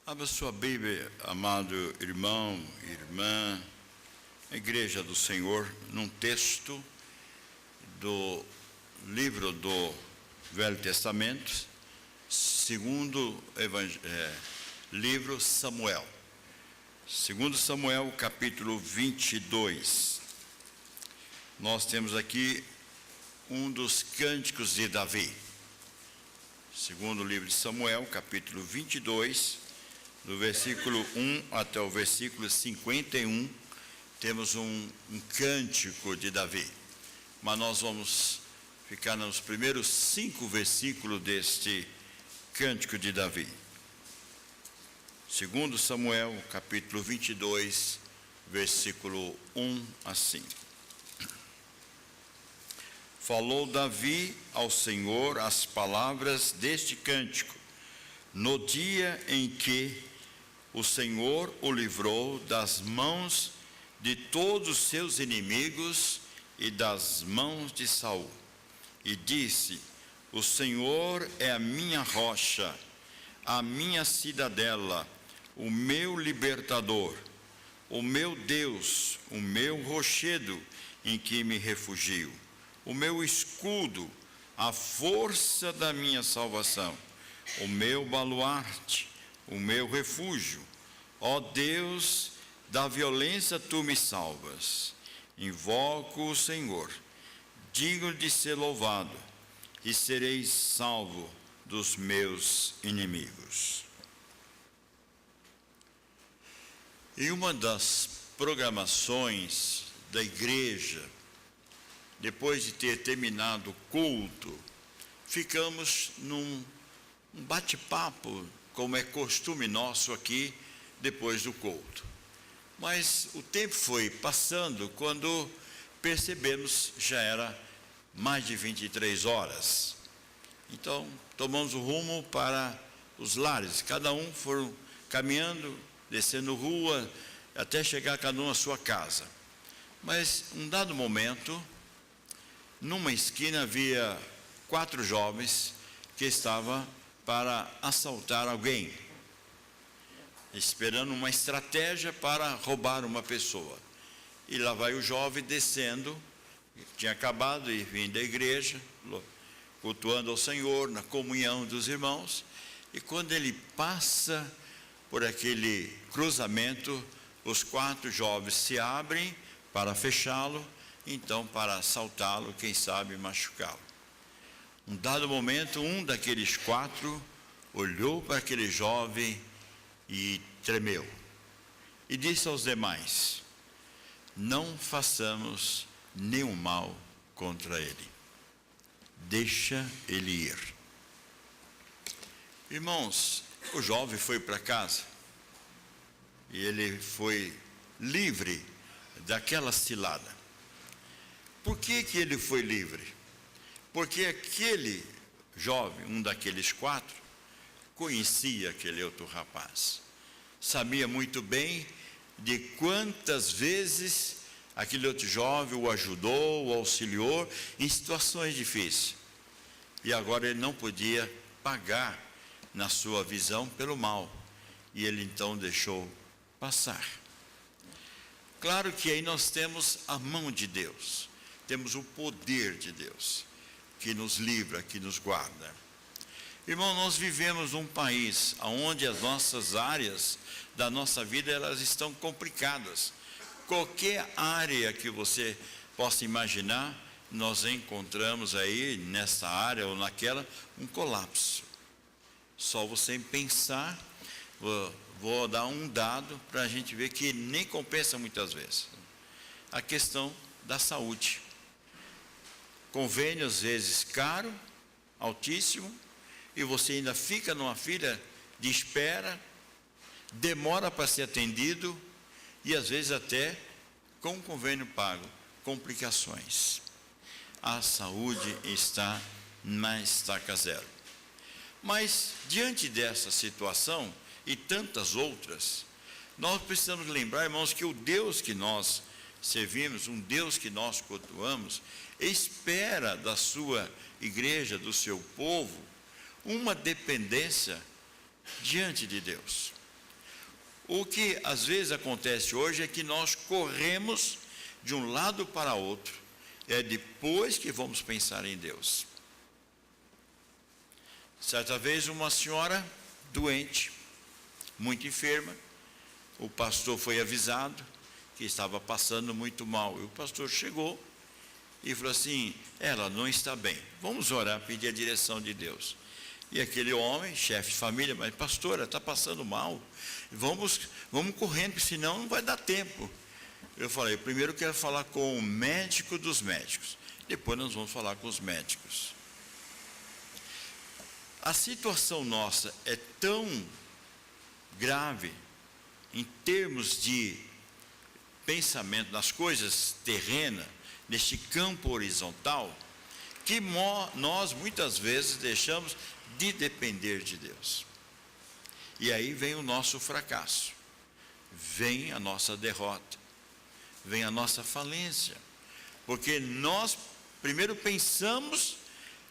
Abra sua Bíblia, amado irmão, irmã, Igreja do Senhor, num texto do livro do Velho Testamento, segundo livro Samuel. Segundo Samuel, capítulo 22. Nós temos aqui um dos cânticos de Davi. Segundo o livro de Samuel, capítulo 22, do versículo 1 até o versículo 51, temos um cântico de Davi. Mas nós vamos ficar nos primeiros 5 versículos deste cântico de Davi. Segundo Samuel, capítulo 22, versículo 1 a 5. Falou Davi ao Senhor as palavras deste cântico, no dia em que o Senhor o livrou das mãos de todos os seus inimigos e das mãos de Saul. E disse: o Senhor é a minha rocha, a minha cidadela, o meu libertador, o meu Deus, o meu rochedo em que me refugio, o meu escudo, a força da minha salvação, o meu baluarte, o meu refúgio. Ó Deus, da violência tu me salvas. Invoco o Senhor, digno de ser louvado, e serei salvo dos meus inimigos. Em uma das programações da igreja, depois de ter terminado o culto, ficamos num bate-papo, como é costume nosso aqui, depois do culto. Mas o tempo foi passando, quando percebemos, já era mais de 23 horas. Então, tomamos o rumo para os lares. Cada um foram caminhando, descendo rua, até chegar cada um à sua casa. Mas, um dado momento, numa esquina havia 4 jovens que estavam para assaltar alguém, esperando uma estratégia para roubar uma pessoa. E lá vai o jovem descendo, tinha acabado de vir da igreja, cultuando ao Senhor, na comunhão dos irmãos, e quando ele passa por aquele cruzamento, os 4 jovens se abrem para fechá-lo, então para assaltá-lo, quem sabe machucá-lo. Um dado momento, um daqueles 4 olhou para aquele jovem e tremeu. E disse aos demais: não façamos nenhum mal contra ele. Deixa ele ir. Irmãos, o jovem foi para casa e ele foi livre daquela cilada. Por que ele foi livre? Porque aquele jovem, um daqueles 4, conhecia aquele outro rapaz. Sabia muito bem de quantas vezes aquele outro jovem o ajudou, o auxiliou em situações difíceis. E agora ele não podia pagar, na sua visão, pelo mal. E ele então deixou passar. Claro que aí nós temos a mão de Deus, temos o poder de Deus, que nos livra, que nos guarda. Irmão, nós vivemos num país onde as nossas áreas da nossa vida, elas estão complicadas. Qualquer área que você possa imaginar, nós encontramos aí, nessa área ou naquela, um colapso. Só você pensar, vou dar um dado para a gente ver que nem compensa muitas vezes. A questão da saúde. Convênio às vezes caro, altíssimo, e você ainda fica numa fila de espera, demora para ser atendido, e às vezes até com o convênio pago, complicações. A saúde está na estaca zero. Mas diante dessa situação e tantas outras, nós precisamos lembrar, irmãos, que o Deus que nós servimos, um Deus que nós cultuamos, espera da sua igreja, do seu povo, uma dependência diante de Deus. O que às vezes acontece hoje é que nós corremos de um lado para outro, é depois que vamos pensar em Deus. Certa vez uma senhora doente, muito enferma, o pastor foi avisado que estava passando muito mal, e o pastor chegou e falou assim: ela não está bem, vamos orar, pedir a direção de Deus. E aquele homem, chefe de família: mas pastora, está passando mal, vamos correndo, senão não vai dar tempo. Eu falei: primeiro eu quero falar com o médico dos médicos, depois nós vamos falar com os médicos. A situação nossa é tão grave em termos de pensamento nas coisas terrenas, neste campo horizontal, que nós muitas vezes deixamos de depender de Deus. E aí vem o nosso fracasso, vem a nossa derrota, vem a nossa falência, porque nós primeiro pensamos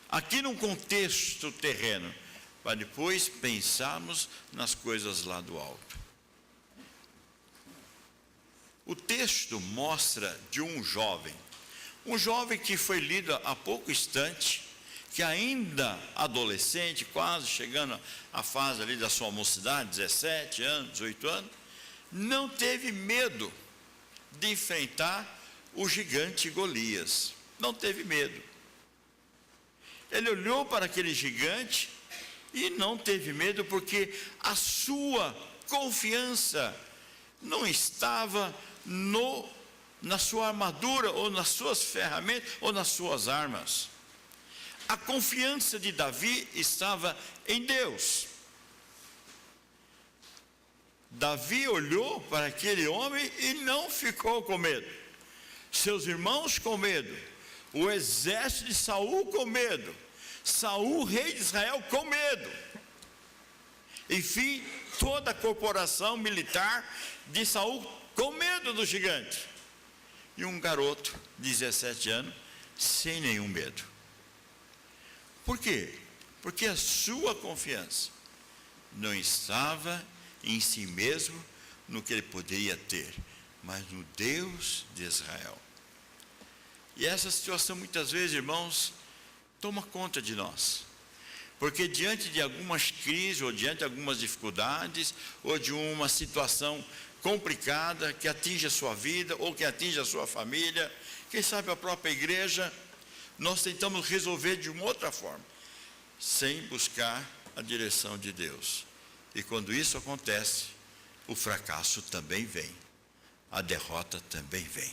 aqui num contexto terreno, para depois pensarmos nas coisas lá do alto. O texto mostra de um jovem que foi lido há pouco instante, que ainda adolescente, quase chegando à fase ali da sua mocidade, 17 anos, 18 anos, não teve medo de enfrentar o gigante Golias, não teve medo. Ele olhou para aquele gigante e não teve medo, porque a sua confiança não estava na sua armadura, ou nas suas ferramentas, ou nas suas armas. A confiança de Davi estava em Deus. Davi olhou para aquele homem e não ficou com medo. Seus irmãos com medo, o exército de Saul com medo, Saul, rei de Israel, com medo, enfim, toda a corporação militar de Saul com medo do gigante, e um garoto de 17 anos sem nenhum medo. Por quê? Porque a sua confiança não estava em si mesmo, no que ele poderia ter, mas no Deus de Israel. E essa situação muitas vezes, irmãos, toma conta de nós, porque diante de algumas crises, ou diante de algumas dificuldades, ou de uma situação complicada que atinge a sua vida, ou que atinge a sua família, quem sabe a própria igreja, nós tentamos resolver de uma outra forma, sem buscar a direção de Deus. E quando isso acontece, o fracasso também vem, a derrota também vem,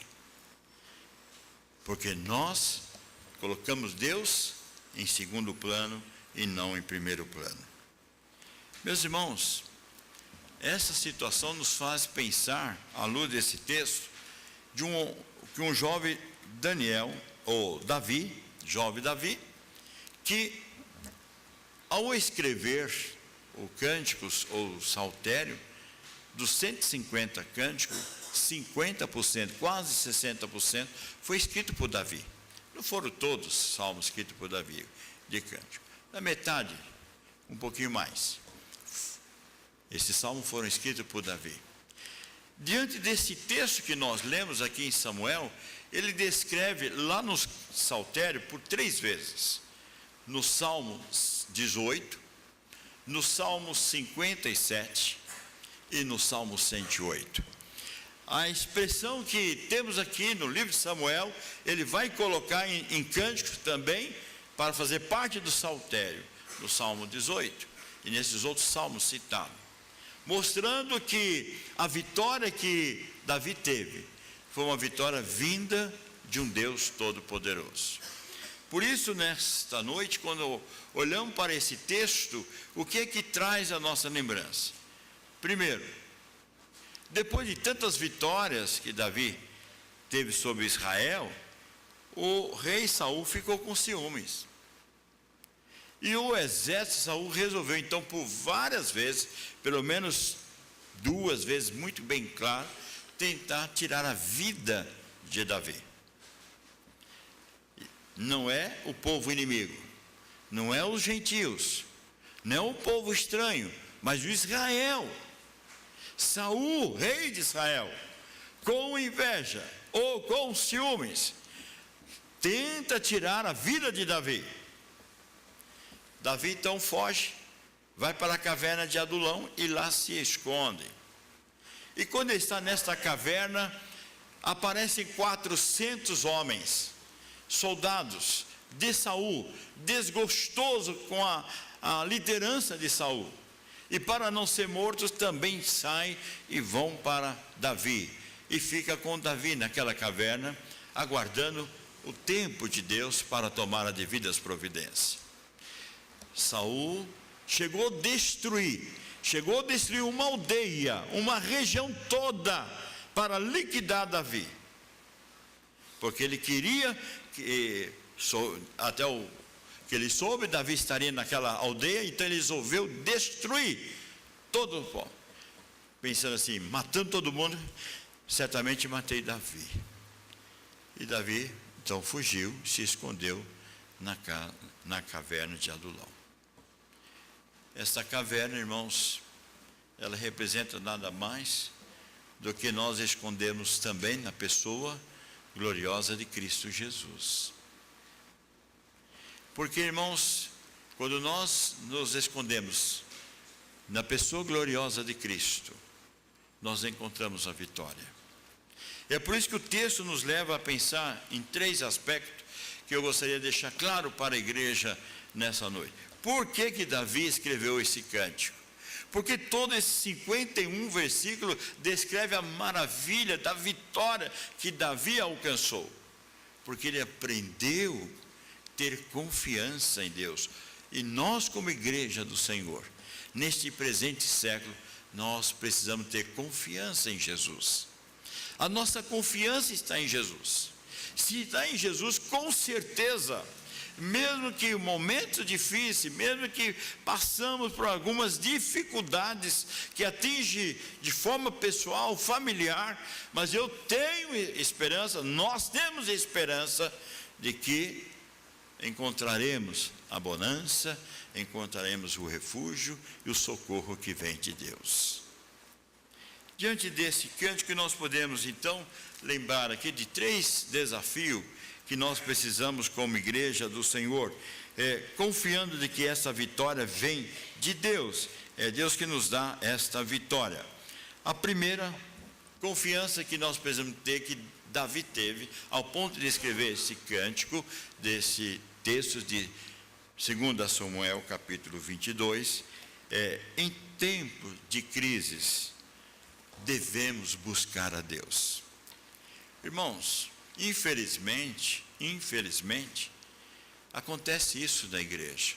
porque nós colocamos Deus em segundo plano e não em primeiro plano. Meus irmãos, essa situação nos faz pensar, à luz desse texto, que um jovem Daniel, ou Davi, jovem Davi, que ao escrever o Cânticos, ou o Saltério, dos 150 cânticos, 50%, quase 60%, foi escrito por Davi. Não foram todos salmos escritos por Davi, de cântico. Na metade, um pouquinho mais. Esses salmos foram escritos por Davi. Diante desse texto que nós lemos aqui em Samuel, ele descreve lá no Saltério por 3 vezes. No Salmo 18, no Salmo 57 e no Salmo 108. A expressão que temos aqui no livro de Samuel, ele vai colocar em cânticos também, para fazer parte do Saltério, no Salmo 18, e nesses outros salmos citados, mostrando que a vitória que Davi teve, foi uma vitória vinda de um Deus Todo-Poderoso. Por isso, nesta noite, quando olhamos para esse texto, o que é que traz a nossa lembrança? Primeiro, depois de tantas vitórias que Davi teve sobre Israel, o rei Saul ficou com ciúmes. E o exército de Saul resolveu então, por várias vezes, pelo menos 2 vezes, muito bem claro, tentar tirar a vida de Davi. Não é o povo inimigo, não é os gentios, não é o povo estranho, mas o Israel. Saul, rei de Israel, com inveja ou com ciúmes, tenta tirar a vida de Davi. Davi então foge, vai para a caverna de Adulão e lá se esconde. E quando ele está nesta caverna, aparecem 400 homens, soldados de Saul, desgostoso com a liderança de Saul. E para não ser mortos, também saem e vão para Davi. E fica com Davi naquela caverna, aguardando o tempo de Deus para tomar as devidas providências. Saul chegou a destruir uma aldeia, uma região toda, para liquidar Davi. Porque ele queria que, até o que ele soube, Davi estaria naquela aldeia, então ele resolveu destruir todo o povo. Pensando assim, matando todo mundo, certamente matei Davi. E Davi então fugiu, se escondeu na caverna de Adulão. Esta caverna, irmãos, ela representa nada mais do que nós escondemos também na pessoa gloriosa de Cristo Jesus. Porque, irmãos, quando nós nos escondemos na pessoa gloriosa de Cristo, nós encontramos a vitória. É por isso que o texto nos leva a pensar em 3 aspectos que eu gostaria de deixar claro para a igreja nessa noite. Por que Davi escreveu esse cântico? Porque todo esse 51 versículo descreve a maravilha da vitória que Davi alcançou. Porque ele aprendeu a ter confiança em Deus. E nós, como igreja do Senhor, neste presente século, nós precisamos ter confiança em Jesus. A nossa confiança está em Jesus. Se está em Jesus, com certeza, mesmo que o momento difícil, mesmo que passamos por algumas dificuldades que atingem de forma pessoal, familiar, mas eu tenho esperança, nós temos esperança de que encontraremos a bonança, encontraremos o refúgio e o socorro que vem de Deus. Diante desse cântico, nós podemos então lembrar aqui de 3 desafios que nós precisamos como igreja do Senhor, confiando de que essa vitória vem de Deus, é Deus que nos dá esta vitória. A primeira confiança que nós precisamos ter, que Davi teve, ao ponto de escrever esse cântico, desse texto de 2 Samuel, capítulo 22, em tempo de crises, devemos buscar a Deus. Irmãos, infelizmente, acontece isso na igreja.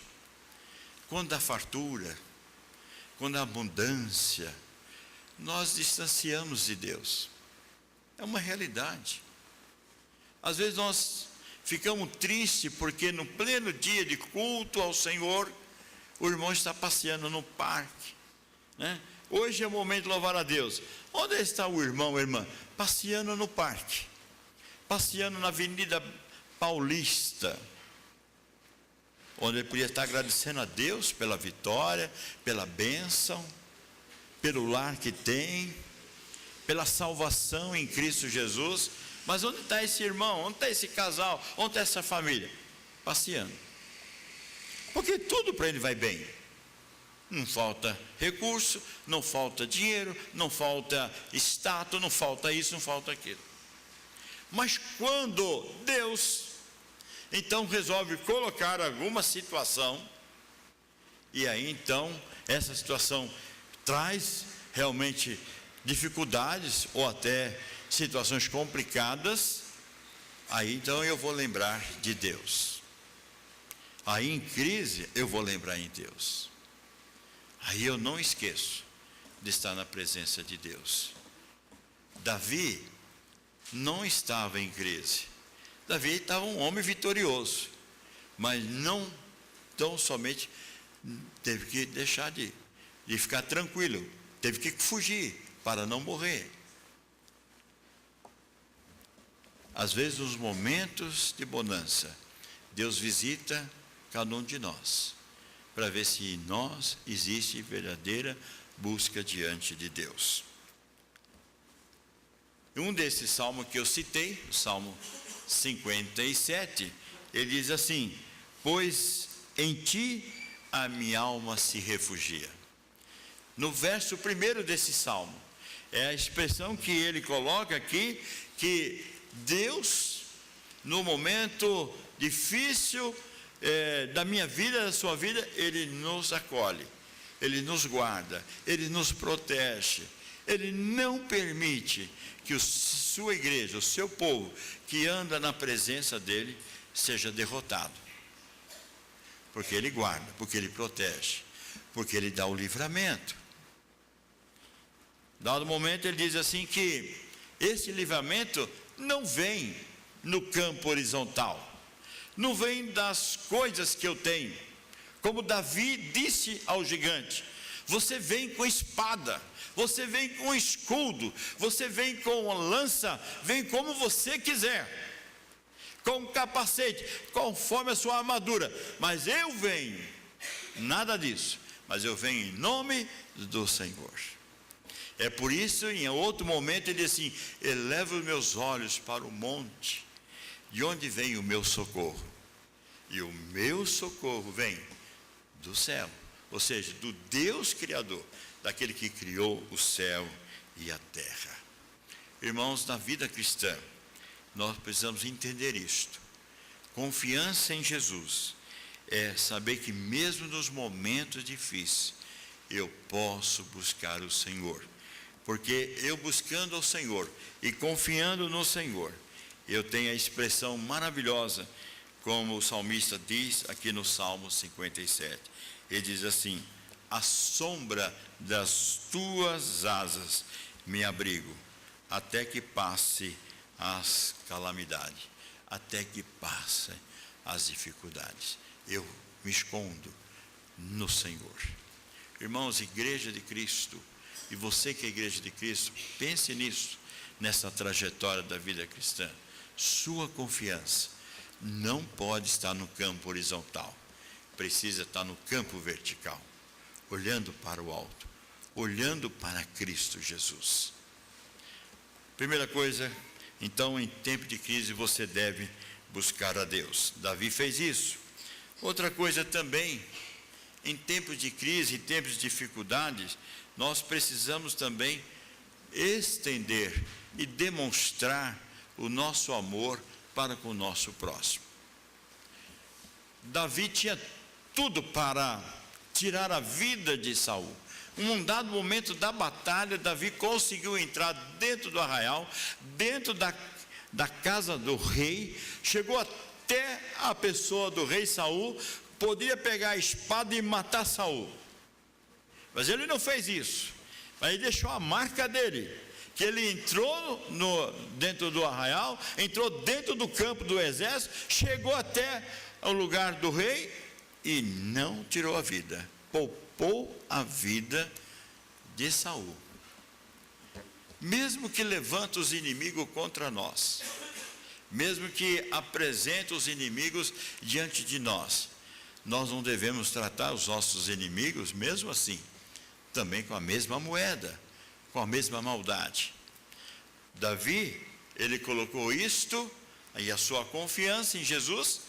Quando há fartura, quando há abundância, nós distanciamos de Deus. É uma realidade. Às vezes nós ficamos tristes porque no pleno dia de culto ao Senhor, o irmão está passeando no parque, né? Hoje é o momento de louvar a Deus. Onde está o irmão, a irmã? Passeando no parque, passeando na Avenida Paulista, onde ele podia estar agradecendo a Deus pela vitória, pela bênção, pelo lar que tem, pela salvação em Cristo Jesus. Mas onde está esse irmão? Onde está esse casal? Onde está essa família? Passeando. Porque tudo para ele vai bem. Não falta recurso, não falta dinheiro, não falta status, não falta isso, não falta aquilo. Mas quando Deus então resolve colocar alguma situação, e aí então essa situação traz realmente dificuldades ou até situações complicadas, aí então eu vou lembrar de Deus. Aí em crise eu vou lembrar em Deus. Aí eu não esqueço de estar na presença de Deus. Davi não estava em crise. Davi estava um homem vitorioso, mas não tão somente teve que deixar de ficar tranquilo, teve que fugir para não morrer. Às vezes, nos momentos de bonança, Deus visita cada um de nós, para ver se em nós existe verdadeira busca diante de Deus. Um desses salmos que eu citei, o Salmo 57, ele diz assim: pois em ti a minha alma se refugia. No verso primeiro desse salmo, é a expressão que ele coloca aqui, que Deus, no momento difícil da minha vida, da sua vida, Ele nos acolhe, Ele nos guarda, Ele nos protege, Ele não permite que sua igreja, o seu povo, que anda na presença dEle, seja derrotado, porque Ele guarda, porque Ele protege, porque Ele dá o livramento. Dado momento ele diz assim que esse livramento não vem no campo horizontal, não vem das coisas que eu tenho, como Davi disse ao gigante: você vem com espada, você vem com escudo, você vem com lança, vem como você quiser, com capacete, conforme a sua armadura, mas eu venho, nada disso, mas eu venho em nome do Senhor. É por isso, em outro momento, ele diz assim: elevo os meus olhos para o monte, de onde vem o meu socorro? E o meu socorro vem do céu, ou seja, do Deus Criador, daquele que criou o céu e a terra. Irmãos, na vida cristã, nós precisamos entender isto. Confiança em Jesus é saber que mesmo nos momentos difíceis, eu posso buscar o Senhor. Porque eu buscando ao Senhor e confiando no Senhor, eu tenho a expressão maravilhosa, como o salmista diz aqui no Salmo 57. Ele diz assim: à sombra das tuas asas me abrigo, até que passe as calamidades, até que passem as dificuldades. Eu me escondo no Senhor. Irmãos, Igreja de Cristo, e você que é Igreja de Cristo, pense nisso, nessa trajetória da vida cristã. Sua confiança não pode estar no campo horizontal, precisa estar no campo vertical, olhando para o alto, olhando para Cristo Jesus. Primeira coisa, então, em tempo de crise você deve buscar a Deus. Davi fez isso. Outra coisa também, em tempos de crise, em tempos de dificuldades, nós precisamos também estender e demonstrar o nosso amor para com o nosso próximo. Davi tinha tudo para tirar a vida de Saul. Um dado momento da batalha, Davi conseguiu entrar dentro do arraial, dentro da casa do rei, chegou até a pessoa do rei Saul, podia pegar a espada e matar Saul. Mas ele não fez isso, mas ele deixou a marca dele, que ele entrou dentro do arraial, entrou dentro do campo do exército, chegou até o lugar do rei e não tirou a vida, poupou a vida de Saul. Mesmo que levante os inimigos contra nós, mesmo que apresente os inimigos diante de nós, nós não devemos tratar os nossos inimigos mesmo assim, também com a mesma moeda, com a mesma maldade. Davi, ele colocou isto e a sua confiança em Jesus,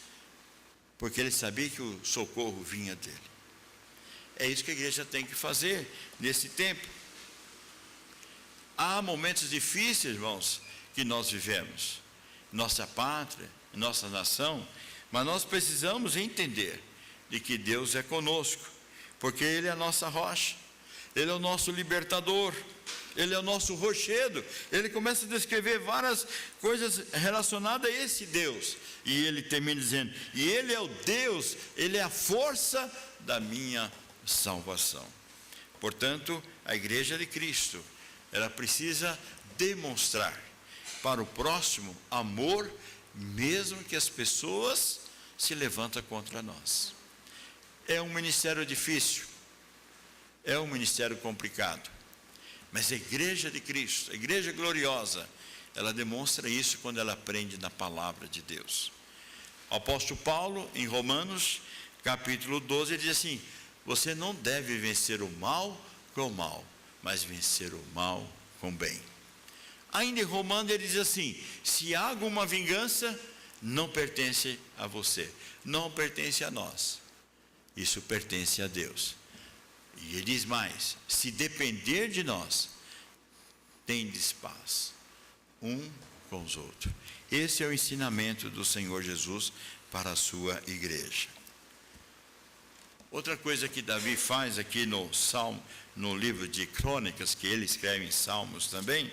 porque ele sabia que o socorro vinha dele. É isso que a igreja tem que fazer nesse tempo. Há momentos difíceis, irmãos, que nós vivemos, nossa pátria, nossa nação, mas nós precisamos entender de que Deus é conosco, porque Ele é a nossa rocha, Ele é o nosso libertador, Ele é o nosso rochedo. Ele começa a descrever várias coisas relacionadas a esse Deus, e ele termina dizendo: e Ele é o Deus, Ele é a força da minha salvação. Portanto, a Igreja de Cristo, ela precisa demonstrar para o próximo amor, mesmo que as pessoas se levantem contra nós. É um ministério difícil, é um ministério complicado, mas a Igreja de Cristo, a Igreja gloriosa, ela demonstra isso quando ela aprende na palavra de Deus. O apóstolo Paulo, em Romanos, capítulo 12, ele diz assim: você não deve vencer o mal com o mal, mas vencer o mal com o bem. Ainda em Romanos ele diz assim: se há alguma vingança, não pertence a você, não pertence a nós, isso pertence a Deus. E ele diz mais: se depender de nós, tendes paz um com os outros. Esse é o ensinamento do Senhor Jesus para a sua igreja. Outra coisa que Davi faz aqui no Salmo, no livro de Crônicas, que ele escreve em Salmos também,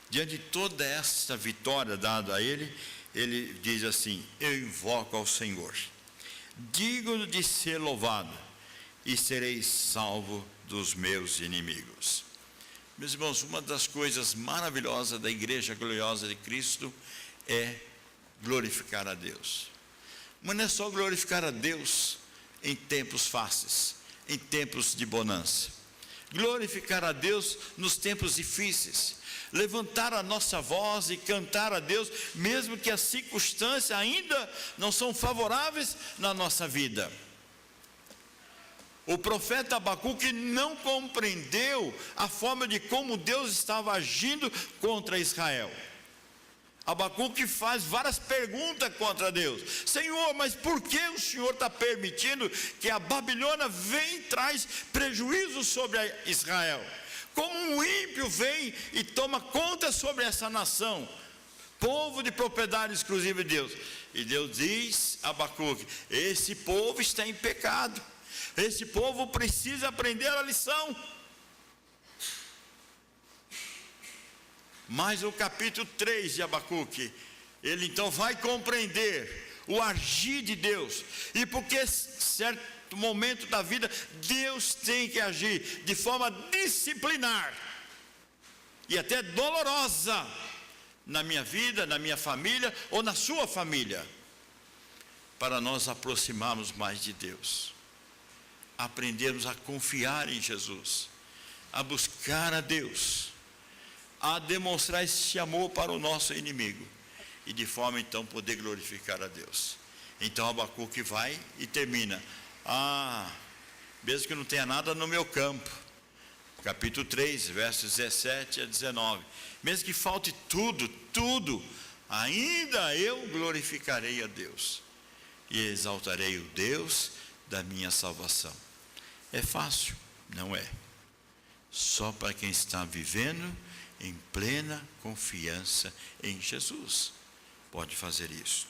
diante de toda essa vitória dada a ele, ele diz assim: eu invoco ao Senhor, digno de ser louvado, e serei salvo dos meus inimigos. Meus irmãos, uma das coisas maravilhosas da igreja gloriosa de Cristo é glorificar a Deus. Mas não é só glorificar a Deus em tempos fáceis, em tempos de bonança. Glorificar a Deus nos tempos difíceis, levantar a nossa voz e cantar a Deus, mesmo que as circunstâncias ainda não são favoráveis na nossa vida. O profeta Abacuque não compreendeu a forma de como Deus estava agindo contra Israel. Abacuque faz várias perguntas contra Deus: Senhor, mas por que o Senhor está permitindo que a Babilônia venha e traz prejuízo sobre Israel? Como um ímpio vem e toma conta sobre essa nação, povo de propriedade exclusiva de Deus? E Deus diz a Abacuque: esse povo está em pecado, esse povo precisa aprender a lição. Mas o capítulo 3 de Abacuque, ele então vai compreender o agir de Deus, e porque certo momento da vida Deus tem que agir de forma disciplinar e até dolorosa na minha vida, na minha família ou na sua família, para nós aproximarmos mais de Deus, aprendermos a confiar em Jesus, a buscar a Deus, a demonstrar esse amor para o nosso inimigo, e de forma então poder glorificar a Deus. Então Abacuque vai e termina: mesmo que não tenha nada no meu campo, capítulo 3, versos 17 a 19, mesmo que falte tudo, ainda eu glorificarei a Deus e exaltarei o Deus da minha salvação. É fácil? Não é. Só para quem está vivendo em plena confiança em Jesus pode fazer isso.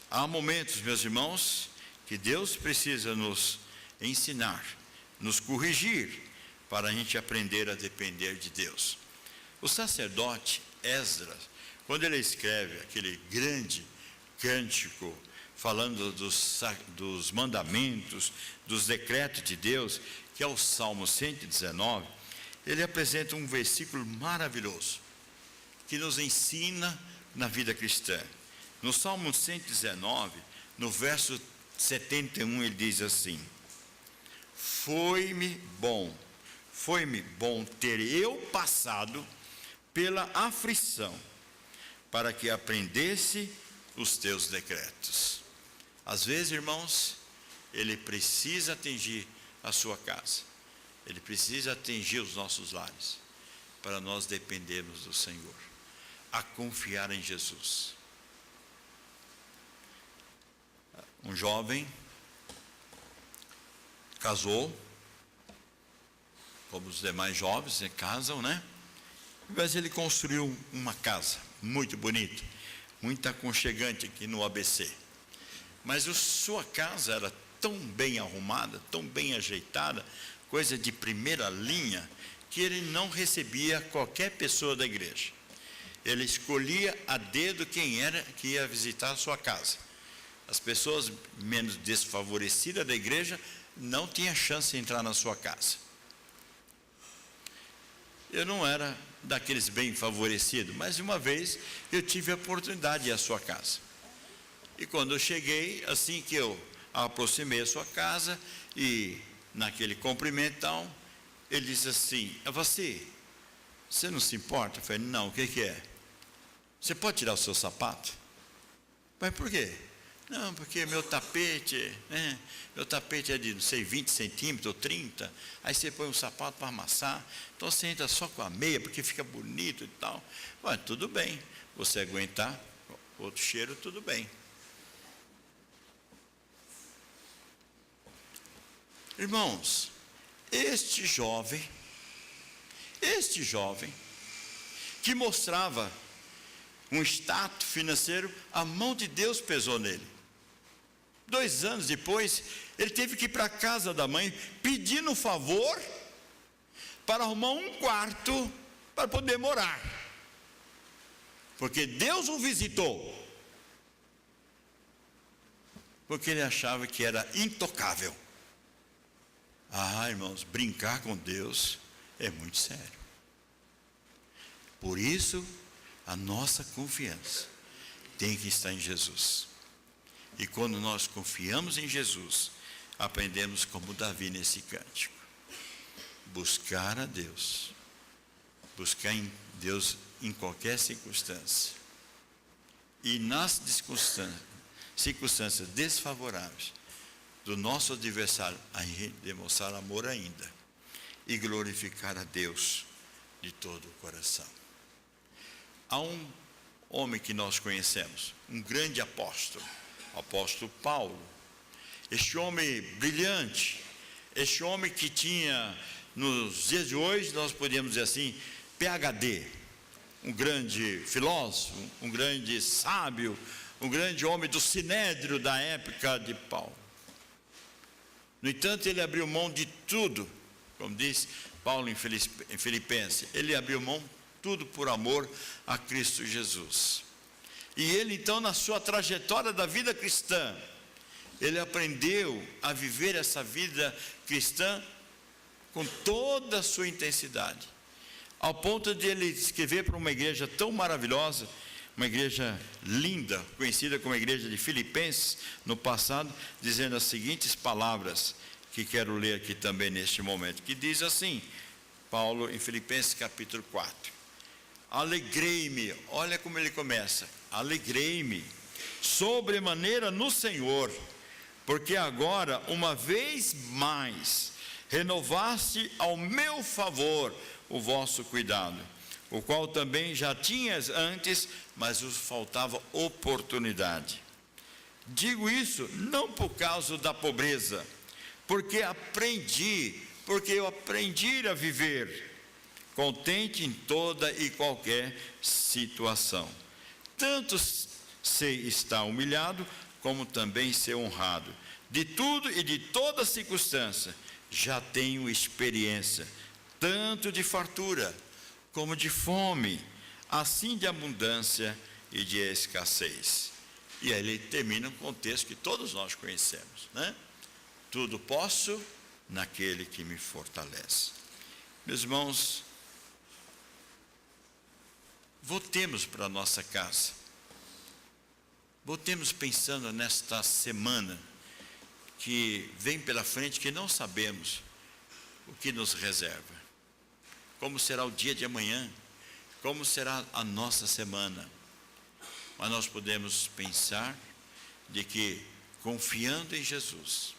Há momentos, meus irmãos, que Deus precisa nos ensinar, nos corrigir, para a gente aprender a depender de Deus. O sacerdote Esdras, quando ele escreve aquele grande cântico falando dos mandamentos, dos decretos de Deus, que é o Salmo 119, ele apresenta um versículo maravilhoso, que nos ensina na vida cristã. No Salmo 119, no verso 71, ele diz assim: Foi-me bom ter eu passado pela aflição, para que aprendesse os teus decretos. Às vezes, irmãos, ele precisa atingir a sua casa, ele precisa atingir os nossos lares, para nós dependermos do Senhor, a confiar em Jesus. Um jovem casou, como os demais jovens casam, né? Mas ele construiu uma casa muito bonita, muito aconchegante aqui no ABC. Mas a sua casa era tão bem arrumada, tão bem ajeitada, coisa de primeira linha, que ele não recebia qualquer pessoa da igreja. Ele escolhia a dedo quem era que ia visitar a sua casa. As pessoas menos desfavorecidas da igreja não tinham chance de entrar na sua casa. Eu não era daqueles bem favorecidos, mas uma vez eu tive a oportunidade de ir à sua casa. E quando eu cheguei, assim que eu aproximei a sua casa, e naquele cumprimentão, ele disse assim: você não se importa? Eu falei: não, o que é? Você pode tirar o seu sapato? Mas por quê? Não, porque meu tapete, né? Meu tapete é de, não sei, 20 centímetros ou 30. Aí você põe um sapato para amassar. Então você entra só com a meia, porque fica bonito e tal. Ué, tudo bem. Você aguentar outro cheiro, tudo bem. Irmãos, este jovem, que mostrava um status financeiro, a mão de Deus pesou nele. 2 anos depois, ele teve que ir para a casa da mãe, pedindo um favor, para arrumar um quarto, para poder morar. Porque Deus o visitou. Porque ele achava que era intocável. Ah, irmãos, brincar com Deus é muito sério. Por isso, a nossa confiança tem que estar em Jesus. E quando nós confiamos em Jesus, aprendemos como Davi nesse cântico. Buscar a Deus. Buscar em Deus em qualquer circunstância. E nas circunstâncias desfavoráveis do nosso adversário, a demonstrar amor ainda. E glorificar a Deus de todo o coração. Há um homem que nós conhecemos, um grande apóstolo, o apóstolo Paulo. Este homem brilhante, este homem que tinha, nos dias de hoje, nós podemos dizer assim, PhD, um grande filósofo, um grande sábio, um grande homem do sinédrio da época de Paulo. No entanto, ele abriu mão de tudo, como diz Paulo em Filipenses, ele abriu mão tudo por amor a Cristo Jesus. E ele então, na sua trajetória da vida cristã, ele aprendeu a viver essa vida cristã com toda a sua intensidade, ao ponto de ele escrever para uma igreja tão maravilhosa, uma igreja linda, conhecida como a igreja de Filipenses no passado, dizendo as seguintes palavras, que quero ler aqui também neste momento, que diz assim, Paulo em Filipenses capítulo 4, alegrei-me, olha como ele começa, alegrei-me sobremaneira no Senhor, porque agora, uma vez mais, renovaste ao meu favor o vosso cuidado, o qual também já tinhas antes, mas vos faltava oportunidade. Digo isso não por causa da pobreza, porque eu aprendi a viver contente em toda e qualquer situação. Tanto sei estar humilhado, como também ser honrado. De tudo e de toda circunstância, já tenho experiência, tanto de fartura, como de fome, assim de abundância e de escassez. E aí ele termina um contexto que todos nós conhecemos, né? Tudo posso naquele que me fortalece. Meus irmãos, voltemos para a nossa casa. Voltemos pensando nesta semana que vem pela frente, que não sabemos o que nos reserva. Como será o dia de amanhã? Como será a nossa semana? Mas nós podemos pensar de que, confiando em Jesus,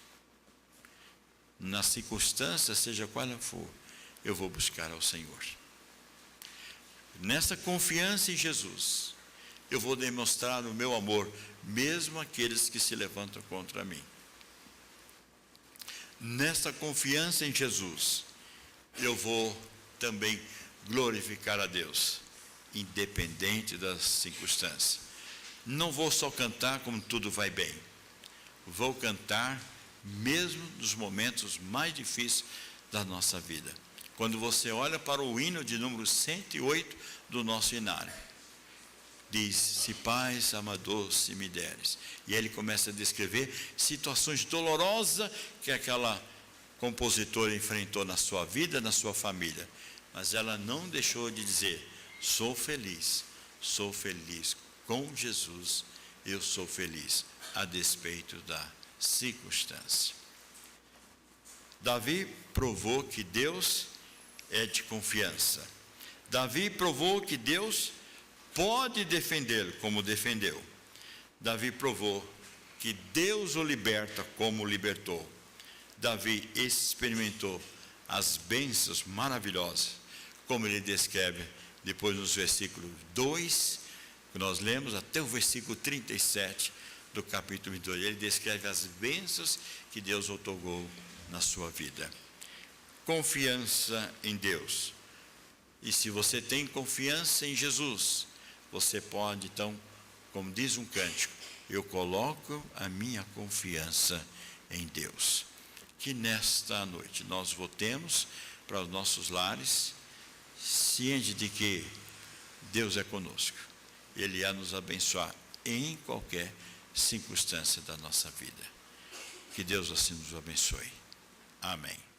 na circunstância, seja qual ela for, eu vou buscar ao Senhor. Nessa confiança em Jesus, eu vou demonstrar o meu amor, mesmo àqueles que se levantam contra mim. Nessa confiança em Jesus, eu vou também glorificar a Deus, independente das circunstâncias. Não vou só cantar como tudo vai bem, vou cantar mesmo nos momentos mais difíceis da nossa vida. Quando você olha para o hino de número 108 do nosso hinário, diz, se paz amador se me deres. E aí ele começa a descrever situações dolorosas que aquela compositora enfrentou na sua vida, na sua família. Mas ela não deixou de dizer, sou feliz com Jesus, eu sou feliz, a despeito da circunstância. Davi provou que Deus é de confiança. Davi provou que Deus pode defendê-lo, como defendeu. Davi provou que Deus o liberta como o libertou. Davi experimentou as bênçãos maravilhosas, como ele descreve depois nos versículos 2, que nós lemos, até o versículo 37 do capítulo 22. Ele descreve as bênçãos que Deus outorgou na sua vida. Confiança em Deus. E se você tem confiança em Jesus, você pode, então, como diz um cântico, eu coloco a minha confiança em Deus. Que nesta noite nós voltemos para os nossos lares, ciente de que Deus é conosco. Ele irá nos abençoar em qualquer circunstância da nossa vida. Que Deus assim nos abençoe. Amém.